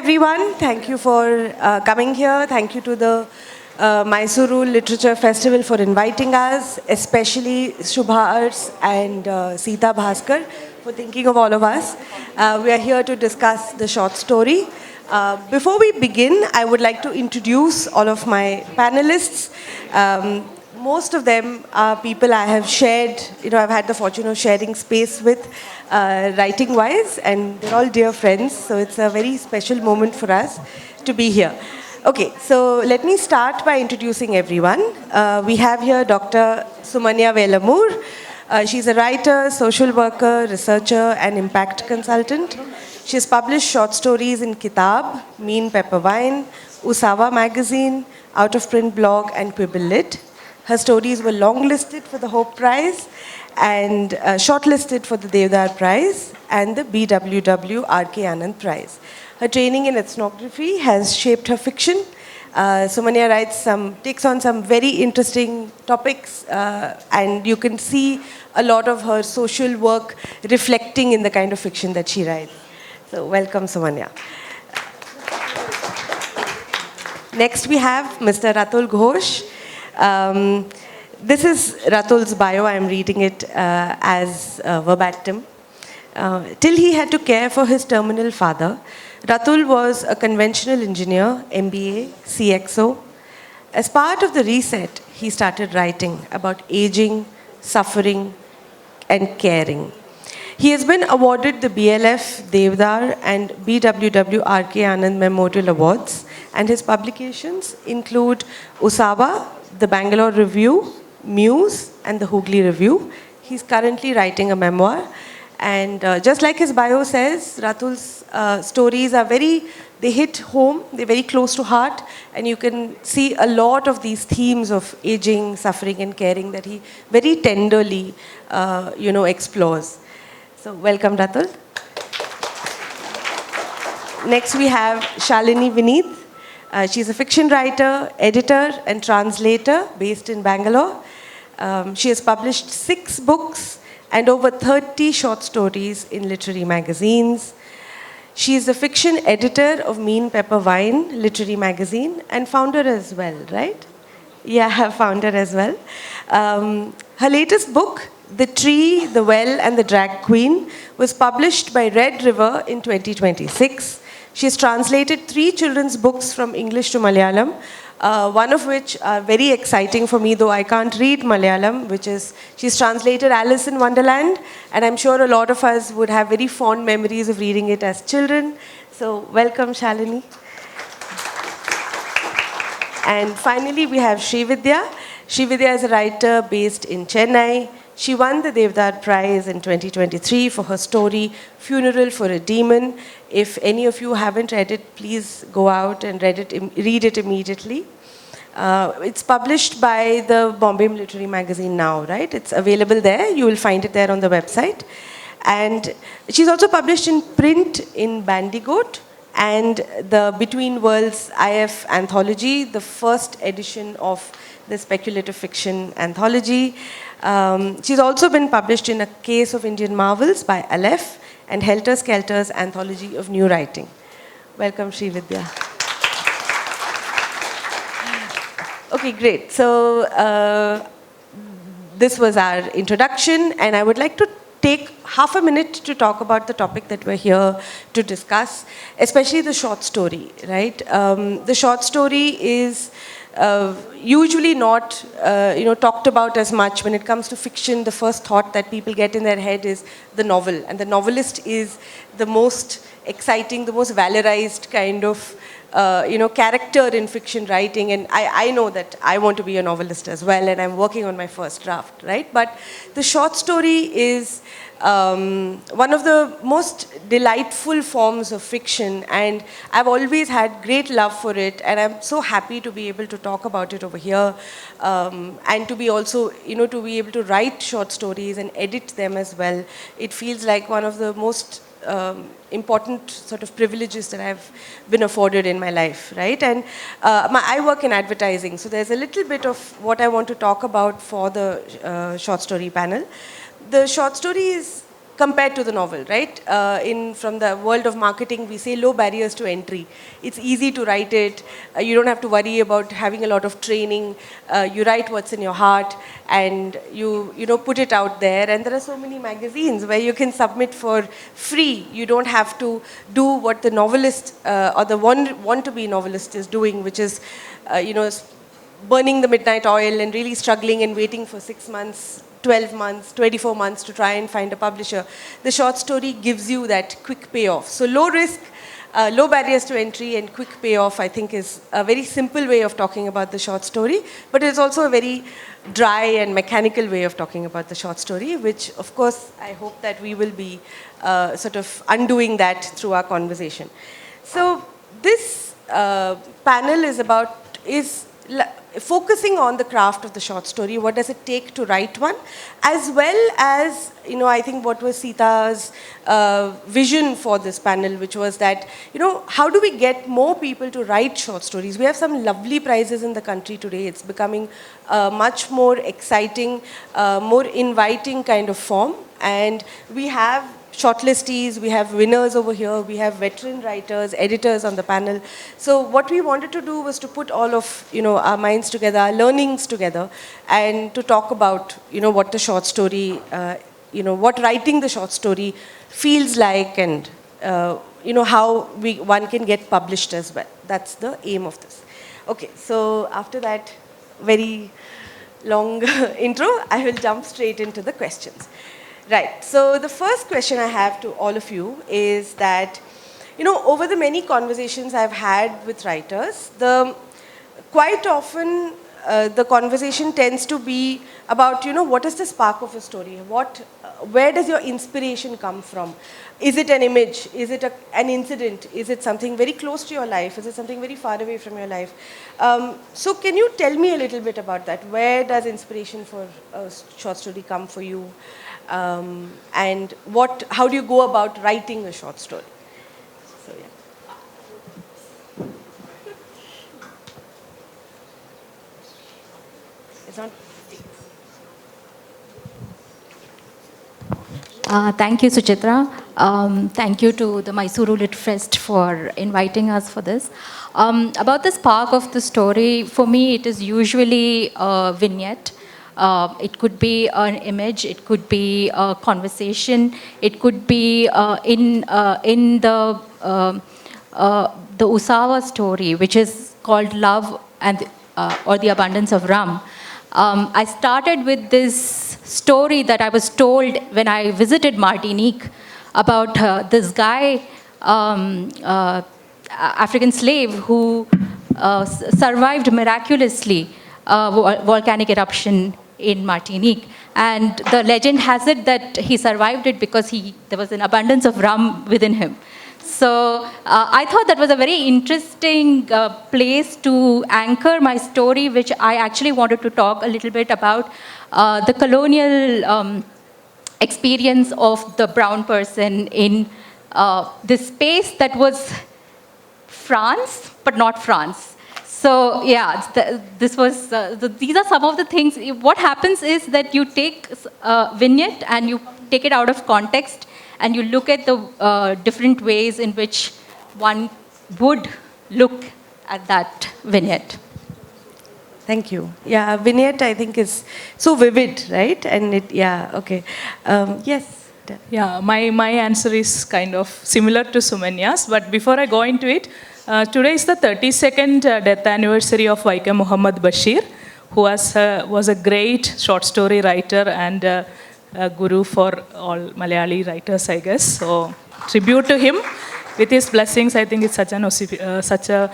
everyone. Thank you for coming here. Thank you to the Mysuru Literature Festival for inviting us, especially Shubhars and Sita Bhaskar for thinking of all of us. We are here to discuss the short story. Before we begin, I would like to introduce all of my panelists. Most of them are people I have shared, I've had the fortune of sharing space with writing-wise, and they're all dear friends, so it's a very special moment for us to be here. Okay, so let me start by introducing everyone. We have here Dr. Sumanya Velamur. She's a writer, social worker, researcher, and impact consultant. She has published short stories in Kitab, Mean Pepper Wine, Usawa Magazine, Out of Print blog, and Quibble Lit. Her stories were longlisted for the Hope Prize and shortlisted for the Devdar Prize and the BWW R.K. Anand Prize. Her training in ethnography has shaped her fiction. Sumanya takes on some very interesting topics, and you can see a lot of her social work reflecting in the kind of fiction that she writes. So welcome, Sumanya. Next we have Mr. Ratul Ghosh. This is Ratul's bio. I am reading it as verbatim. Till he had to care for his terminal father, Ratul was a conventional engineer, MBA, CXO. As part of the reset, he started writing about aging, suffering, and caring. He has been awarded the BLF, Devdar, and BWW R.K. Anand Memorial Awards, and his publications include Usawa, the Bangalore Review, Muse, and the Hooghly Review. He's currently writing a memoir. And just like his bio says, Ratul's stories are they hit home, they're very close to heart, and you can see a lot of these themes of aging, suffering, and caring that he very tenderly, explores. So welcome, Ratul. Next we have Salini Vineeth. She's a fiction writer, editor, and translator based in Bangalore. She has published 6 books and over 30 short stories in literary magazines. She is the fiction editor of Mean Pepper Wine literary magazine and founder as well, right? Yeah, founder as well. Her latest book, The Tree, the Well, and the Drag Queen, was published by Red River in 2026. She has translated 3 children's books from English to Malayalam, one of which are very exciting for me, though I can't read Malayalam, she's translated Alice in Wonderland, and I'm sure a lot of us would have very fond memories of reading it as children. So welcome, Salini. And finally, we have Srividya. Srividya is a writer based in Chennai. She won the Devdar Prize in 2023 for her story, Funeral for a Demon. If any of you haven't read it, please go out and read it immediately. It's published by the Bombay Literary Magazine now, right? It's available there. You will find it there on the website. And she's also published in print in Bandigoat and the Between Worlds IF anthology, the first edition of the speculative fiction anthology. She's also been published in A Case of Indian Marvels by Aleph and Helter Skelter's Anthology of New Writing. Welcome, Srividya. Okay, great. So this was our introduction, and I would like to take half a minute to talk about the topic that we're here to discuss, especially the short story, right? The short story is usually not talked about as much. When it comes to fiction, the first thought that people get in their head is the novel, and the novelist is the most exciting, the most valorized kind of character in fiction writing. And I know that I want to be a novelist as well, and I'm working on my first draft, right? But the short story is one of the most delightful forms of fiction, and I've always had great love for it, and I'm so happy to be able to talk about it over here, and to be also, to be able to write short stories and edit them as well. It feels like one of the most important sort of privileges that I've been afforded in my life, right? And I work in advertising, so there's a little bit of what I want to talk about for the short story panel. The short story is compared to the novel, right? From the world of marketing, we say low barriers to entry. It's easy to write it. You don't have to worry about having a lot of training. You write what's in your heart, and you put it out there. And there are so many magazines where you can submit for free. You don't have to do what the novelist or the want-to-be novelist is doing, which is, burning the midnight oil and really struggling and waiting for 6 months, 12 months, 24 months to try and find a publisher. The short story gives you that quick payoff. So low risk, low barriers to entry and quick payoff, I think, is a very simple way of talking about the short story, but it's also a very dry and mechanical way of talking about the short story, which, of course, I hope that we will be sort of undoing that through our conversation. So this panel is focusing on the craft of the short story. What does it take to write one? As well as, I think what was Sita's vision for this panel, which was that, how do we get more people to write short stories? We have some lovely prizes in the country today. It's becoming a much more exciting, more inviting kind of form. And we have shortlistees, we have winners over here, we have veteran writers, editors on the panel. So what we wanted to do was to put all of our minds together, our learnings together, and to talk about what the short story, what writing the short story feels like, and how one can get published as well. That's the aim of this. Okay, so after that very long intro, I will jump straight into the questions. Right, so the first question I have to all of you is that, over the many conversations I've had with writers, quite often the conversation tends to be about, what is the spark of a story? Where does your inspiration come from? Is it an image? Is it an incident? Is it something very close to your life? Is it something very far away from your life? So can you tell me a little bit about that? Where does inspiration for a short story come for you? And how do you go about writing a short story? So, yeah. It's not. Thank you, Suchitra. Thank you to the Mysuru Lit Fest for inviting us for this. About the spark of the story, for me, it is usually a vignette. It could be an image, it could be a conversation, it could be in the Usawa story, which is called Love and or the Abundance of Rum. I started with this story that I was told when I visited Martinique about this guy, African slave, who survived miraculously volcanic eruption in Martinique. And the legend has it that he survived it because there was an abundance of rum within him. So I thought that was a very interesting place to anchor my story, which I actually wanted to talk a little bit about the colonial experience of the brown person in this space that was France, but not France. So yeah, these are some of the things. What happens is that you take a vignette and you take it out of context and you look at the different ways in which one would look at that vignette. Thank you. Yeah, vignette I think is so vivid, right? And okay. Yes. Yeah, my answer is kind of similar to Sumanya's, but before I go into it, today is the 32nd death anniversary of Vaikam Muhammad Bashir, who was a great short story writer and a guru for all Malayali writers, I guess. So, tribute to him. With his blessings, I think it's such a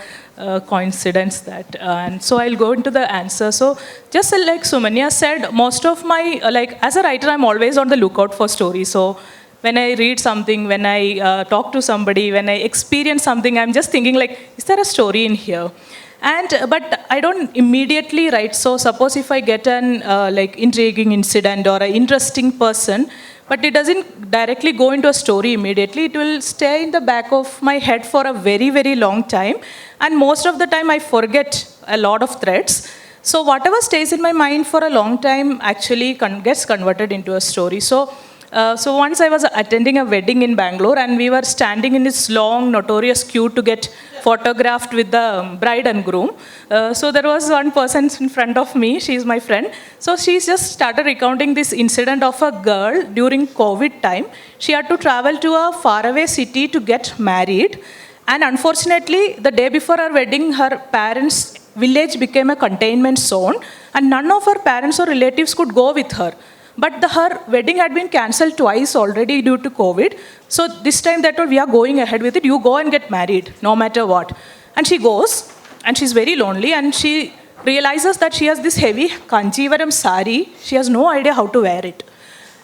coincidence that. And so I'll go into the answer. So just like Sumanya said, most of my, as a writer, I'm always on the lookout for stories. So when I read something, when I talk to somebody, when I experience something, I'm just thinking is there a story in here? But I don't immediately write. So suppose if I get an intriguing incident or an interesting person, but it doesn't directly go into a story immediately. It will stay in the back of my head for a very, very long time. And most of the time I forget a lot of threads. So whatever stays in my mind for a long time actually gets converted into a story. So So once I was attending a wedding in Bangalore, and we were standing in this long, notorious queue to get photographed with the bride and groom. So there was one person in front of me, she's my friend. So she just started recounting this incident of a girl during COVID time. She had to travel to a faraway city to get married. And unfortunately, the day before her wedding, her parents' village became a containment zone, and none of her parents or relatives could go with her. But her wedding had been cancelled twice already due to COVID. So this time they told, we are going ahead with it. You go and get married, no matter what. And she goes, and she's very lonely, and she realizes that she has this heavy Kanjivaram sari. She has no idea how to wear it.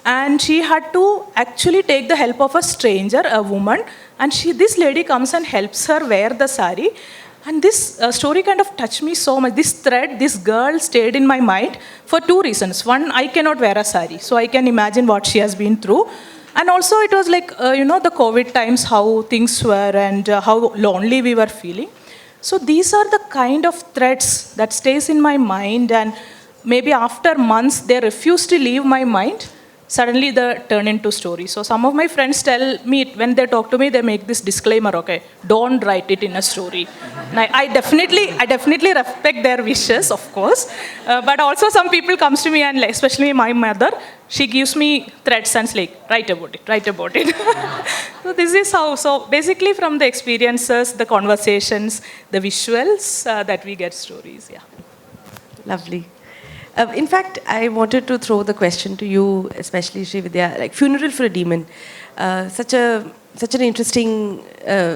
And she had to actually take the help of a stranger, a woman, and this lady comes and helps her wear the sari. And this story kind of touched me so much. This thread, this girl stayed in my mind for two reasons. One, I cannot wear a sari, so I can imagine what she has been through. And also it was like, the COVID times, how things were and how lonely we were feeling. So these are the kind of threads that stays in my mind, and maybe after months, they refuse to leave my mind. Suddenly they turn into stories. So some of my friends tell me, when they talk to me, they make this disclaimer, okay, don't write it in a story. And I definitely respect their wishes, of course. But also some people comes to me, and especially my mother, she gives me threads and like, write about it. So this is how, so basically from the experiences, the conversations, the visuals, that we get stories, yeah. Lovely. In fact, I wanted to throw the question to you, especially Srividya, like Funeral for a Demon. Such an interesting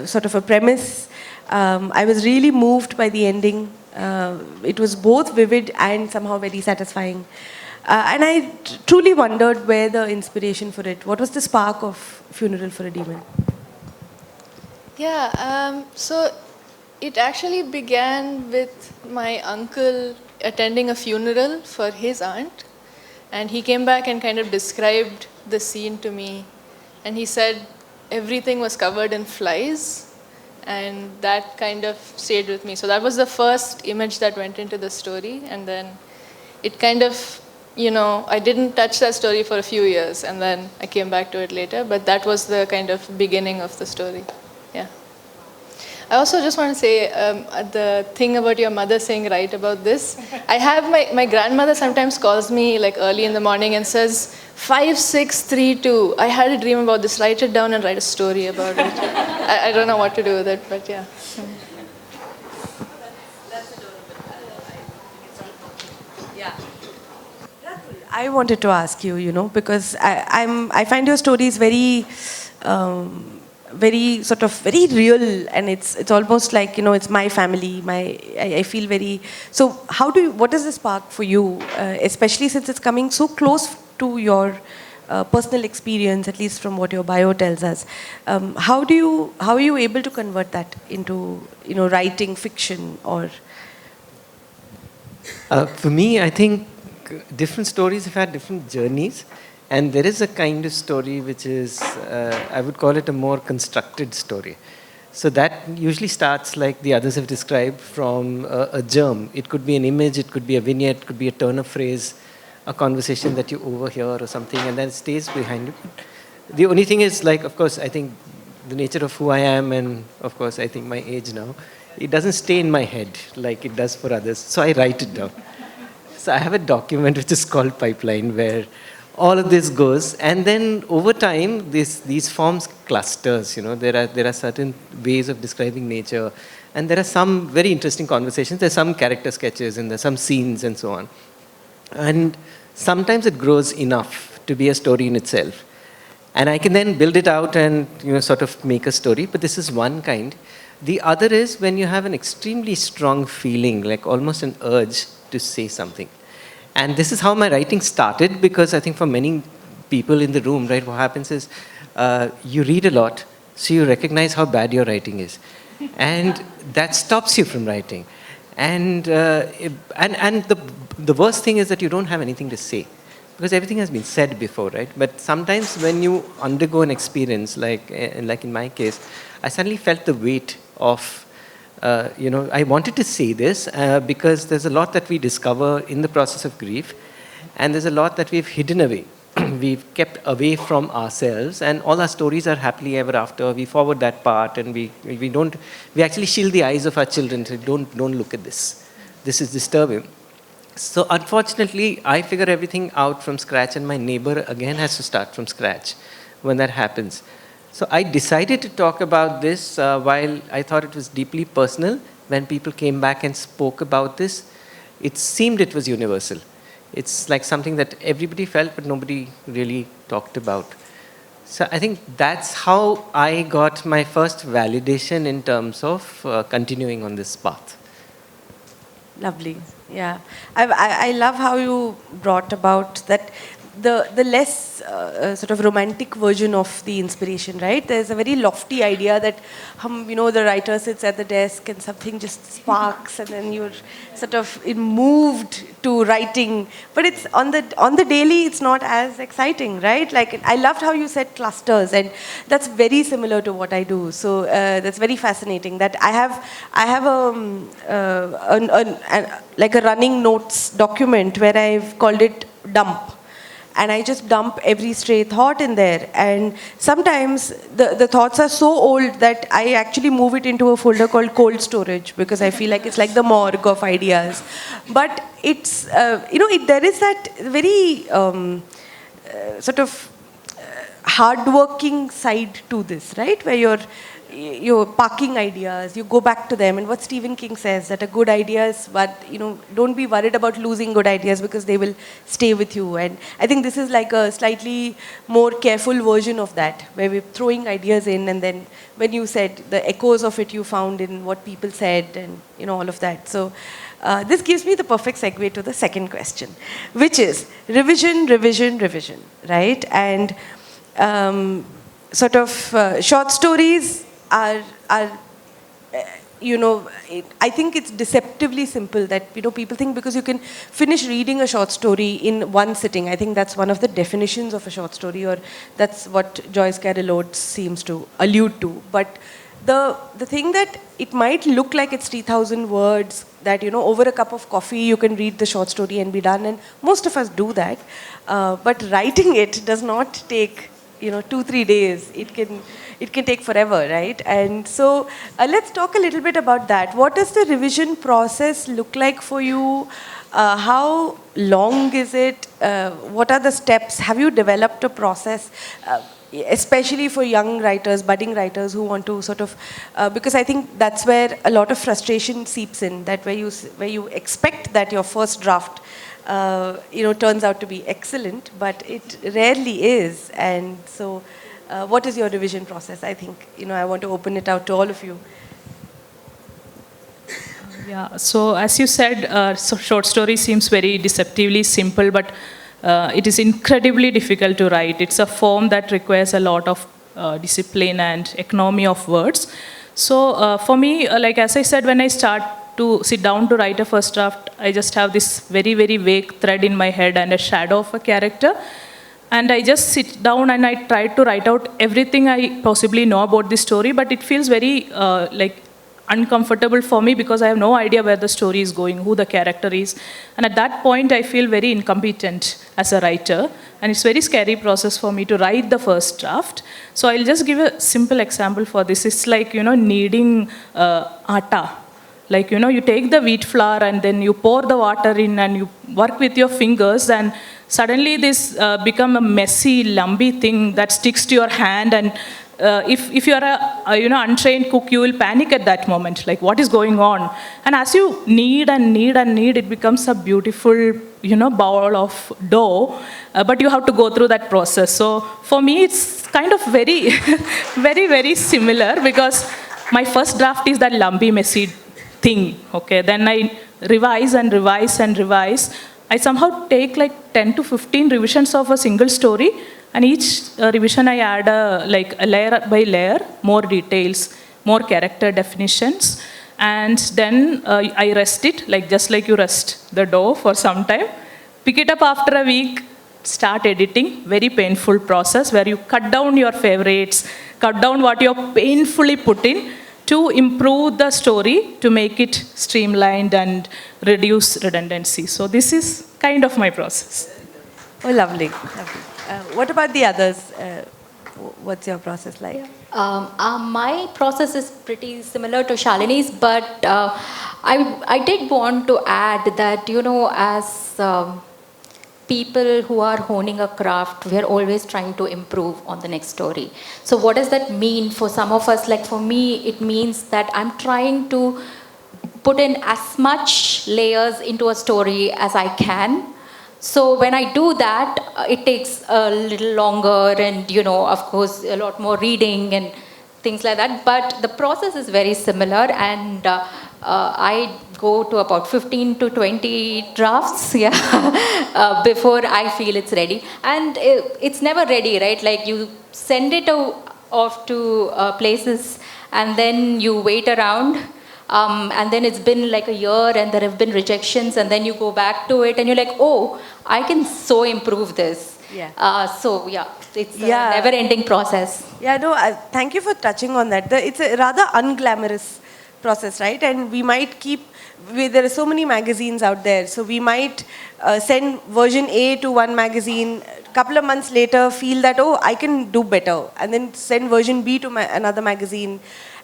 sort of a premise. I was really moved by the ending. It was both vivid and somehow very satisfying. And I truly wondered where the inspiration for it. What was the spark of Funeral for a Demon? Yeah, so it actually began with my uncle attending a funeral for his aunt, and he came back and kind of described the scene to me, and he said everything was covered in flies, and that kind of stayed with me. So that was the first image that went into the story, and then it kind of, I didn't touch that story for a few years, and then I came back to it later, but that was the kind of beginning of the story. Yeah. I also just want to say the thing about your mother saying write about this. I have my grandmother sometimes calls me like early in the morning and says 5632. I had a dream about this. Write it down and write a story about it. I don't know what to do with it, but yeah. I wanted to ask you, because I find your stories very very real, and it's almost like it's my family. I feel very. So what is the spark for you, especially since it's coming so close to your personal experience, at least from what your bio tells us? How are you able to convert that into writing fiction or? For me, I think different stories have had different journeys. And there is a kind of story which is, I would call it a more constructed story. So that usually starts like the others have described from a germ. It could be an image, it could be a vignette, it could be a turn of phrase, a conversation that you overhear or something, and then it stays behind you. The only thing is, like, of course, I think the nature of who I am, and of course, I think my age now, it doesn't stay in my head like it does for others. So I write it down. So I have a document which is called Pipeline, where all of this goes, and then over time, these forms clusters. There are certain ways of describing nature, and there are some very interesting conversations. There's some character sketches, and there's some scenes, and so on. And sometimes it grows enough to be a story in itself, and I can then build it out and sort of make a story. But this is one kind. The other is when you have an extremely strong feeling, like almost an urge to say something. And this is how my writing started, because I think for many people in the room, right, what happens is you read a lot, so you recognize how bad your writing is. And that stops you from writing. And the worst thing is that you don't have anything to say, because everything has been said before, right? But sometimes when you undergo an experience, like in my case, I suddenly felt the weight of I wanted to say this because there's a lot that we discover in the process of grief, and there's a lot that we've hidden away. we've kept away from ourselves, and all our stories are happily ever after. We forward that part, and we actually shield the eyes of our children. So don't look at this. This is disturbing. So unfortunately, I figure everything out from scratch, and my neighbor again has to start from scratch when that happens. So I decided to talk about this while I thought it was deeply personal. When people came back and spoke about this, it seemed it was universal. It's like something that everybody felt, but nobody really talked about. So I think that's how I got my first validation in terms of continuing on this path. Lovely. Yeah. I love how you brought about that the less sort of romantic version of the inspiration, right? There's a very lofty idea that, the writer sits at the desk and something just sparks and then you're sort of moved to writing. But it's on the daily, it's not as exciting, right? Like, I loved how you said clusters, and that's very similar to what I do. So that's very fascinating. That I have like a running notes document where I've called it dump. And I just dump every stray thought in there. And sometimes the thoughts are so old that I actually move it into a folder called cold storage, because I feel like it's like the morgue of ideas. But it's, there is that very sort of hardworking side to this, right? Where you're parking ideas, you go back to them, and what Stephen King says, that a good idea is, but don't be worried about losing good ideas because they will stay with you. And I think this is like a slightly more careful version of that, where we're throwing ideas in, and then when you said the echoes of it you found in what people said, and all of that. So this gives me the perfect segue to the second question, which is revision, right? And sort of short stories are I think it's deceptively simple that, people think because you can finish reading a short story in one sitting. I think that's one of the definitions of a short story, or that's what Joyce Carol Oates seems to allude to. But the thing that it might look like it's 3,000 words, that, over a cup of coffee you can read the short story and be done, and most of us do that. But writing it does not take 2-3 days. It can take forever, right? And so let's talk a little bit about that. What does the revision process look like for you? How long is it? What are the steps? Have you developed a process, especially for young writers, budding writers who want to sort of, because I think that's where a lot of frustration seeps in, that where you expect that your first draft turns out to be excellent, but it rarely is. And so what is your revision process? I think, I want to open it out to all of you. Yeah, so as you said, short story seems very deceptively simple, but it is incredibly difficult to write. It's a form that requires a lot of discipline and economy of words. So for me, like as I said, when I start to sit down to write a first draft, I just have this very, very vague thread in my head and a shadow of a character. And I just sit down and I try to write out everything I possibly know about the story, but it feels very uncomfortable for me because I have no idea where the story is going, who the character is. And at that point, I feel very incompetent as a writer. And it's a very scary process for me to write the first draft. So I'll just give a simple example for this. It's like, kneading atta. Like, you take the wheat flour and then you pour the water in and you work with your fingers, and suddenly this become a messy, lumpy thing that sticks to your hand. And if you're a untrained cook, you will panic at that moment, like what is going on? And as you knead and knead and knead, it becomes a beautiful, bowl of dough, but you have to go through that process. So for me, it's kind of very, very, very similar, because my first draft is that lumpy, messy thing, okay? Then I revise and revise and revise. I somehow take like 10 to 15 revisions of a single story, and each revision I add a layer by layer, more details, more character definitions, and then I rest it, just like you rest the dough for some time. Pick it up after a week, start editing, very painful process where you cut down your favorites, cut down what you painfully put in, to improve the story, to make it streamlined and reduce redundancy. So this is kind of my process. Oh, lovely. Lovely. What about the others? What's your process like? My process is pretty similar to Shalini's, but I did want to add that, as people who are honing a craft, we are always trying to improve on the next story. So what does that mean for some of us? Like for me, it means that I'm trying to put in as much layers into a story as I can. So when I do that, it takes a little longer and, of course, a lot more reading and things like that. But the process is very similar, and I go to about 15 to 20 drafts, yeah, before I feel it's ready. And it's never ready, right? Like you send it off to places and then you wait around. And then it's been like a year and there have been rejections, and then you go back to it and you're like, oh, I can so improve this. Yeah. It's a never-ending process. Yeah, no, thank you for touching on that. It's a rather unglamorous process, right? And we might there are so many magazines out there, so we might send version A to one magazine, a couple of months later feel that, oh, I can do better, and then send version B to another magazine.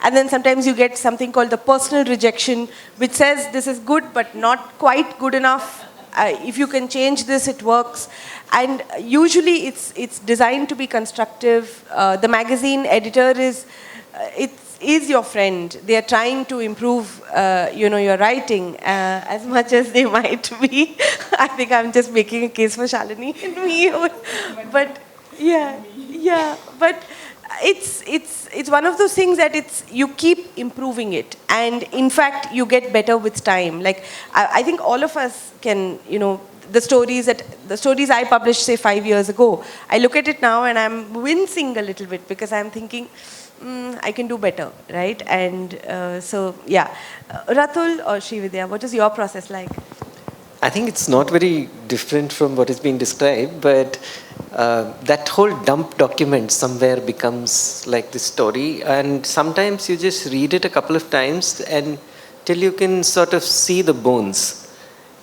And then sometimes you get something called the personal rejection, which says this is good but not quite good enough. If you can change this, it works. And usually it's designed to be constructive. The magazine editor is your friend. They are trying to improve your writing as much as they might be. I think I'm just making a case for Shalini and me. But but it's one of those things that you keep improving it, and in fact you get better with time. Like I think all of us can, the stories I published say 5 years ago, I look at it now and I'm wincing a little bit because I'm thinking I can do better, right? And Ratul or Srividya, what is your process like? I think it's not very different from what is being described, but that whole dump document somewhere becomes like this story, and sometimes you just read it a couple of times and till you can sort of see the bones.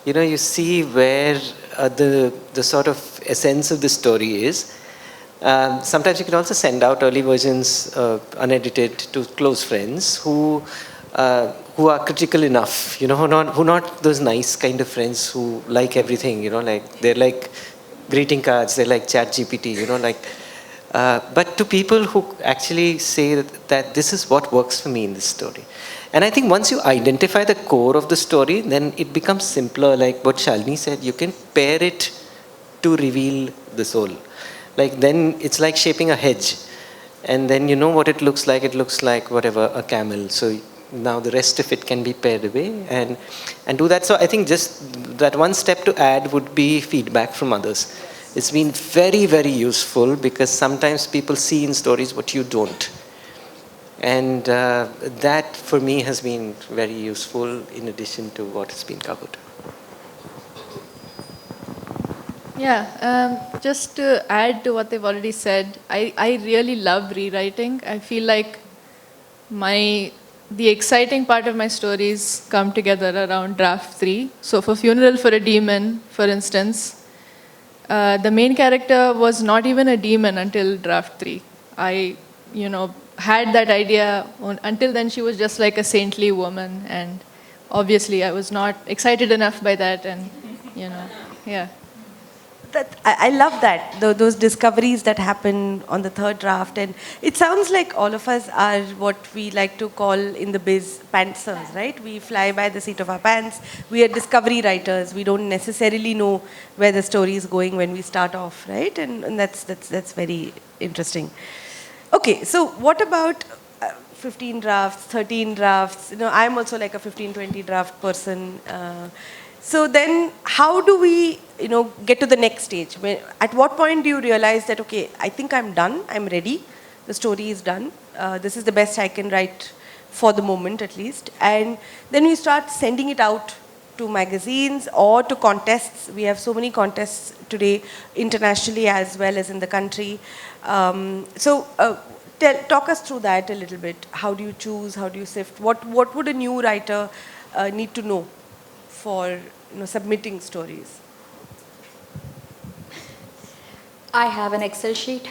You see where the sort of essence of the story is. Sometimes you can also send out early versions unedited to close friends who are critical enough, who are not those nice kind of friends who like everything, like they're like greeting cards, they're like chat GPT, but to people who actually say that this is what works for me in this story. And I think once you identify the core of the story, then it becomes simpler. Like what Shalini said, you can pair it to reveal the soul. Like then it's like shaping a hedge, and then you know what it looks like. It looks like whatever, a camel. So now the rest of it can be pared away and do that. So I think just that one step to add would be feedback from others. It's been very, very useful because sometimes people see in stories what you don't. And that for me has been very useful in addition to what has been covered. Yeah, just to add to what they've already said, I really love rewriting. I feel like the exciting part of my stories come together around draft 3. So for Funeral for a Demon, for instance, the main character was not even a demon until draft 3. I, had that idea. Until then, she was just like a saintly woman, and obviously I was not excited enough by that, and, yeah. I love that, those discoveries that happen on the third draft. And it sounds like all of us are what we like to call in the biz pantsers, right? We fly by the seat of our pants. We are discovery writers. We don't necessarily know where the story is going when we start off, right? And that's very interesting. Okay, so what about 15 drafts, 13 drafts? I'm also like a 15, 20 draft person. So then how do we, get to the next stage? At what point do you realize that, okay, I think I'm done, I'm ready, the story is done, this is the best I can write for the moment at least, and then we start sending it out to magazines or to contests. We have so many contests today, internationally as well as in the country. Talk us through that a little bit. How do you choose? How do you sift? What would a new writer need to know for submitting stories? I have an Excel sheet,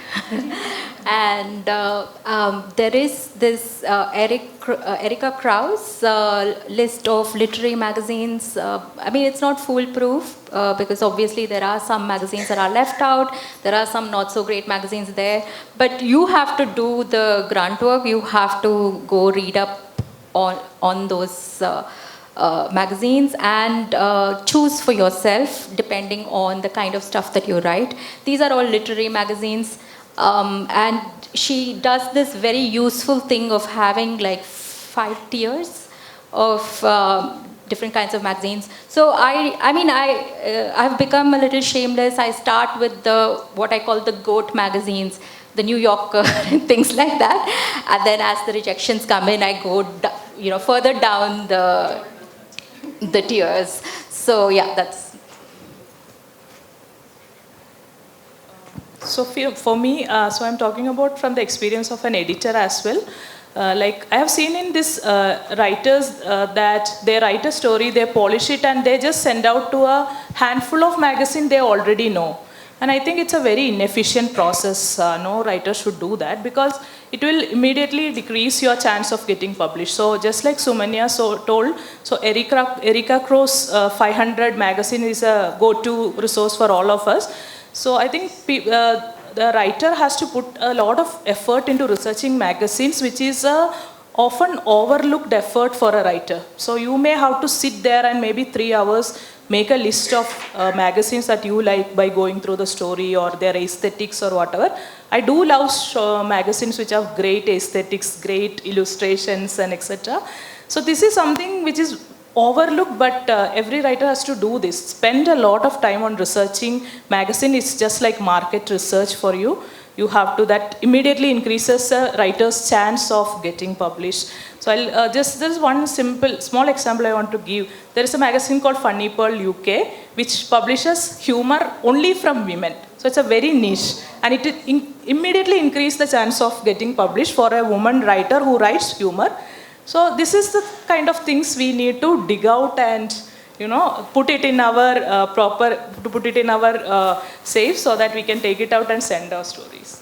and there is this Erica Krauss list of literary magazines. I mean, it's not foolproof because obviously there are some magazines that are left out. There are some not so great magazines there, but you have to do the grunt work. You have to go read up on those. Magazines and choose for yourself depending on the kind of stuff that you write. These are all literary magazines, and she does this very useful thing of having like 5 tiers of different kinds of magazines. So I've become a little shameless. I start with what I call the GOAT magazines, the New Yorker and things like that, and then as the rejections come in, I go further down the tiers. So yeah, that's. So for me, so I'm talking about from the experience of an editor as well. Like I have seen in this writers that they write a story, they polish it, and they just send out to a handful of magazines they already know. And I think it's a very inefficient process. No writer should do that because it will immediately decrease your chance of getting published. So just like Sumanya told, so Erica Krauss 500 magazine is a go-to resource for all of us. So I think the writer has to put a lot of effort into researching magazines, which is a often overlooked effort for a writer. So you may have to sit there and maybe 3 hours make a list of magazines that you like by going through the story or their aesthetics or whatever. I do love magazines which have great aesthetics, great illustrations and etc. So this is something which is overlooked, but every writer has to do this. Spend a lot of time on researching magazine. It's just like market research for you. You have to, that immediately increases a writer's chance of getting published. So there's one small example I want to give. There is a magazine called Funny Pearl UK, which publishes humor only from women. So it's a very niche, and it immediately increases the chance of getting published for a woman writer who writes humor. So this is the kind of things we need to dig out and put it in our safe so that we can take it out and send our stories.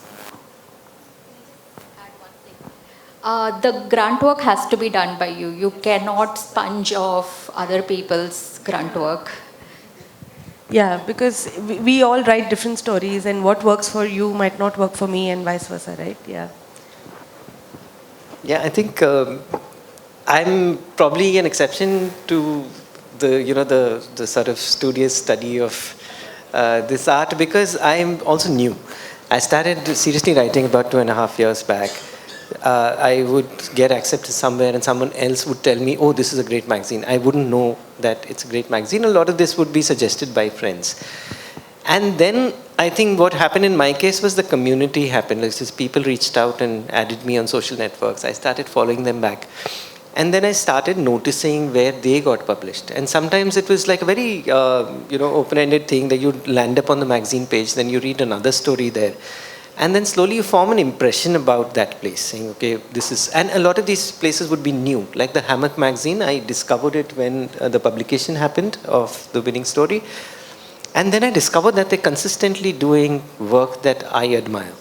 The grunt work has to be done by you. You cannot sponge off other people's grunt work. Yeah, because we all write different stories, and what works for you might not work for me, and vice versa, right? Yeah. Yeah, I think I'm probably an exception to the sort of studious study of this art because I'm also new. I started seriously writing about 2.5 years back. I would get accepted somewhere and someone else would tell me, oh, this is a great magazine. I wouldn't know that it's a great magazine. A lot of this would be suggested by friends. And then I think what happened in my case was the community happened. Like, just people reached out and added me on social networks. I started following them back. And then I started noticing where they got published. And sometimes it was like a very open-ended thing that you'd land up on the magazine page, then you read another story there. And then slowly you form an impression about that place, saying, okay, this is, and a lot of these places would be new. Like the Hammock magazine, I discovered it when the publication happened of the winning story. And then I discovered that they're consistently doing work that I admire.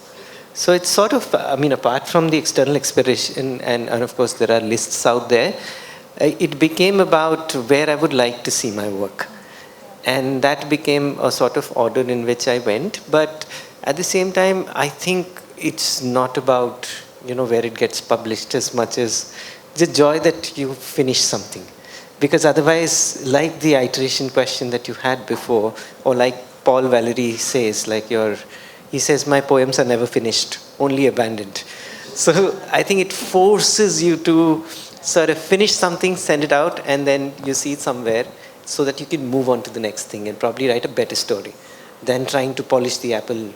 So it's sort of, apart from the external expression, and of course there are lists out there, it became about where I would like to see my work. And that became a sort of order in which I went. But at the same time, I think it's not about, where it gets published as much as the joy that you finish something. Because otherwise, like the iteration question that you had before, or like Paul Valery says, he says, my poems are never finished, only abandoned. So I think it forces you to sort of finish something, send it out, and then you see it somewhere so that you can move on to the next thing and probably write a better story than trying to polish the apple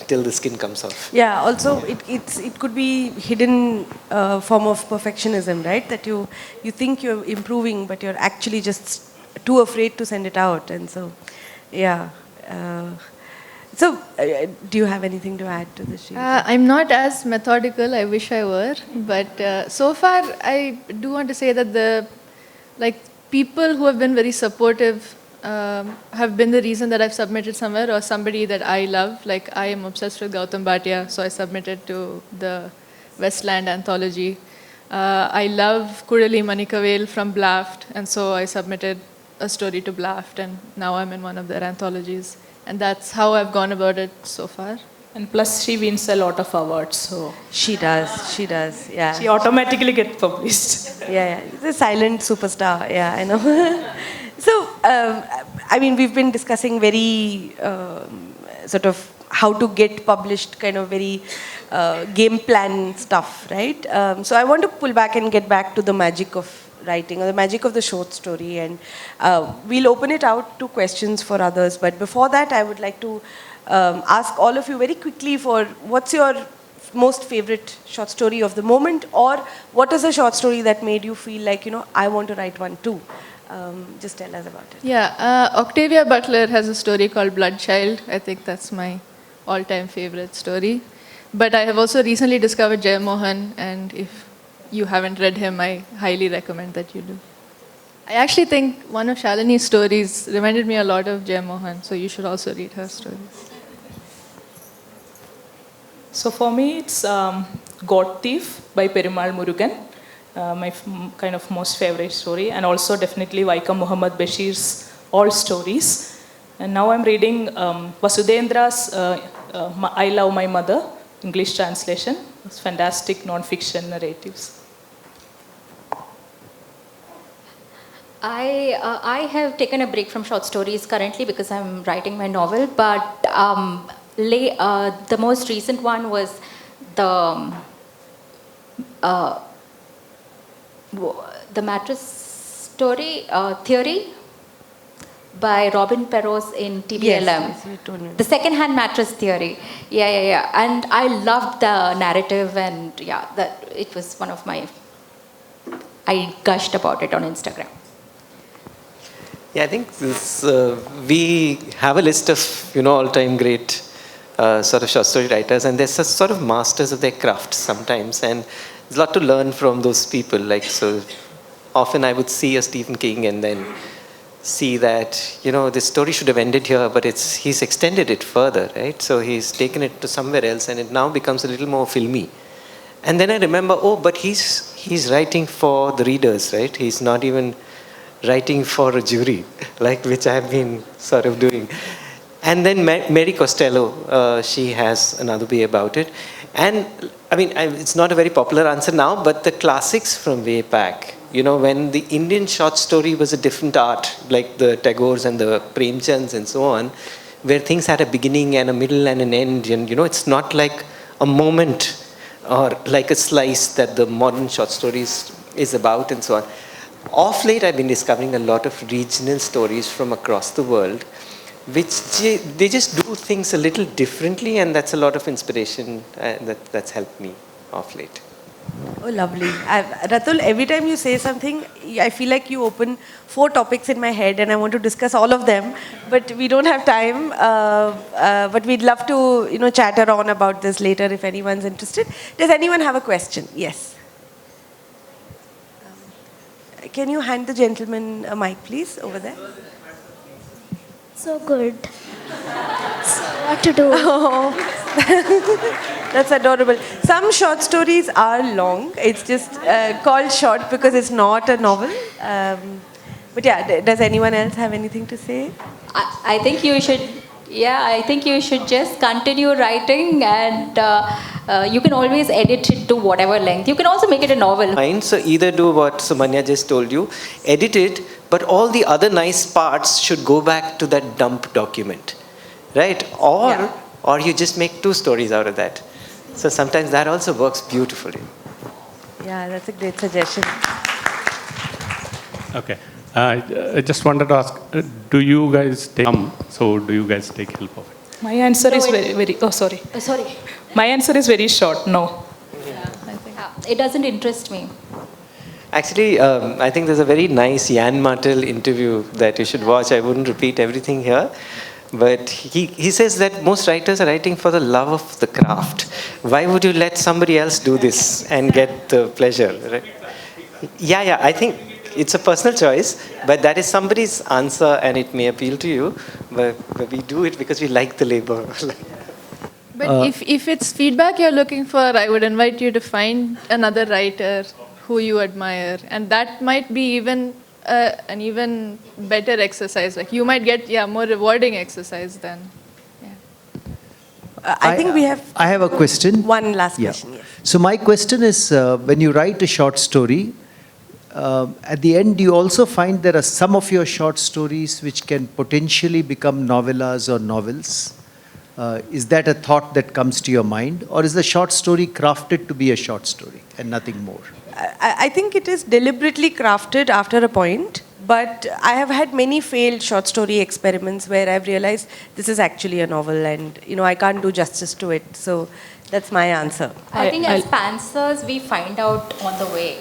till the skin comes off. Yeah, also it could be hidden form of perfectionism, right? That you think you're improving, but you're actually just too afraid to send it out. And so, yeah. Do you have anything to add to this? I'm not as methodical, I wish I were, but so far I do want to say that the people who have been very supportive have been the reason that I've submitted somewhere, or somebody that I love. Like, I am obsessed with Gautam Bhatia, so I submitted to the Westland anthology. I love Kudali Manikavel from Blaft, and so I submitted a story to Blaft, and now I'm in one of their anthologies. And that's how I've gone about it so far. And plus, she wins a lot of awards, so She does, yeah. she automatically gets published. Yeah, the silent superstar. Yeah, I know. So, I mean, we've been discussing very sort of how to get published, kind of very game plan stuff, right? So I want to pull back and get back to the magic of writing, or the magic of the short story, and we'll open it out to questions for others. But before that, I would like to ask all of you very quickly for what's your most favorite short story of the moment, or what is a short story that made you feel like, I want to write one too. Just tell us about it. Yeah, Octavia Butler has a story called Bloodchild. I think that's my all-time favorite story. But I have also recently discovered Jay Mohan, and if you haven't read him, I highly recommend that you do. I actually think one of Shalini's stories reminded me a lot of Jay Mohan, so you should also read her stories. So for me, it's God Thief by Perumal Murugan, my kind of most favorite story, and also definitely Vaikam Muhammad Bashir's all stories. And now I'm reading Vasudendra's I Love My Mother, English translation. It's fantastic non-fiction narratives. I have taken a break from short stories currently because I'm writing my novel, but the most recent one was the mattress story theory by Robin Perros in TBLM. Yes, you told me. The second-hand mattress theory. Yeah. And I loved the narrative, and that it was one of my. I gushed about it on Instagram. Yeah, I think this, we have a list of all-time great sort of short story writers, and they're sort of masters of their craft sometimes, and there's a lot to learn from those people. Like, so often I would see a Stephen King and then see that this story should have ended here, but he's extended it further, right? So he's taken it to somewhere else, and it now becomes a little more filmy. And then I remember, but he's writing for the readers, right? He's not even writing for a jury, like which I have been sort of doing. And then Mary Costello, she has another way about it. And I mean, it's not a very popular answer now, but the classics from way back, when the Indian short story was a different art, like the Tagore's and the Premchands and so on, where things had a beginning and a middle and an end, and it's not like a moment or like a slice that the modern short stories is about, and so on. Of late, I've been discovering a lot of regional stories from across the world, which they just do things a little differently, and that's a lot of inspiration that's helped me of late. Oh, lovely. Ratul, every time you say something, I feel like you open 4 topics in my head, and I want to discuss all of them, but we don't have time. But we'd love to, chatter on about this later if anyone's interested. Does anyone have a question? Yes. Can you hand the gentleman a mic, please, over there? So good. So what to do? Oh, that's adorable. Some short stories are long. It's just called short because it's not a novel. But yeah, does anyone else have anything to say? I think you should. Yeah, I think you should just continue writing, and you can always edit it to whatever length. You can also make it a novel. Fine. So either do what Sumanya just told you, edit it, but all the other nice parts should go back to that dump document, right? Or you just make 2 stories out of that. So sometimes that also works beautifully. Yeah, that's a great suggestion. Okay. I just wanted to ask, do you guys take help of it? My answer is very. Oh, sorry. Sorry. My answer is very short. No. I think. It doesn't interest me. Actually, I think there's a very nice Jan Martel interview that you should watch. I wouldn't repeat everything here. But he says that most writers are writing for the love of the craft. Why would you let somebody else do this and get the pleasure? Right? Yeah, I think it's a personal choice, but that is somebody's answer and it may appeal to you, but we do it because we like the labor. But if it's feedback you're looking for, I would invite you to find another writer who you admire, and that might be even an even better exercise. Like you might get more rewarding exercise than. I think we have. I have a question. One last question. Yes. So my question is, when you write a short story, at the end you also find there are some of your short stories which can potentially become novellas or novels. Is that a thought that comes to your mind, or is the short story crafted to be a short story and nothing more? I think it is deliberately crafted after a point, but I have had many failed short story experiments where I've realized this is actually a novel and, I can't do justice to it. So that's my answer. I think as pantsers, we find out on the way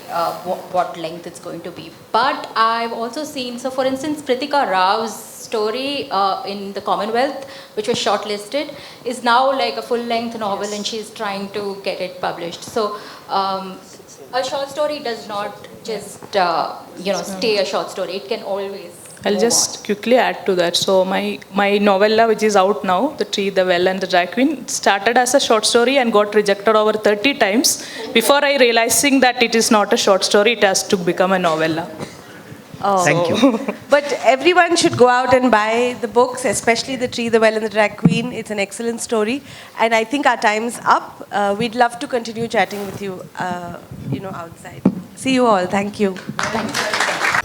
what length it's going to be. But I've also seen, so for instance, Pritika Rao's story in the Commonwealth, which was shortlisted, is now like a full-length novel, and she's trying to get it published. So a short story does not just, stay a short story. It can always. I'll just quickly add to that. So my novella, which is out now, The Tree, the Well and the Drag Queen, started as a short story and got rejected over 30 times before I realizing that it is not a short story, it has to become a novella. Oh. Thank you. But everyone should go out and buy the books, especially The Tree, the Well and the Drag Queen. It's an excellent story. And I think our time's up. We'd love to continue chatting with you, outside. See you all. Thank you. Thank you.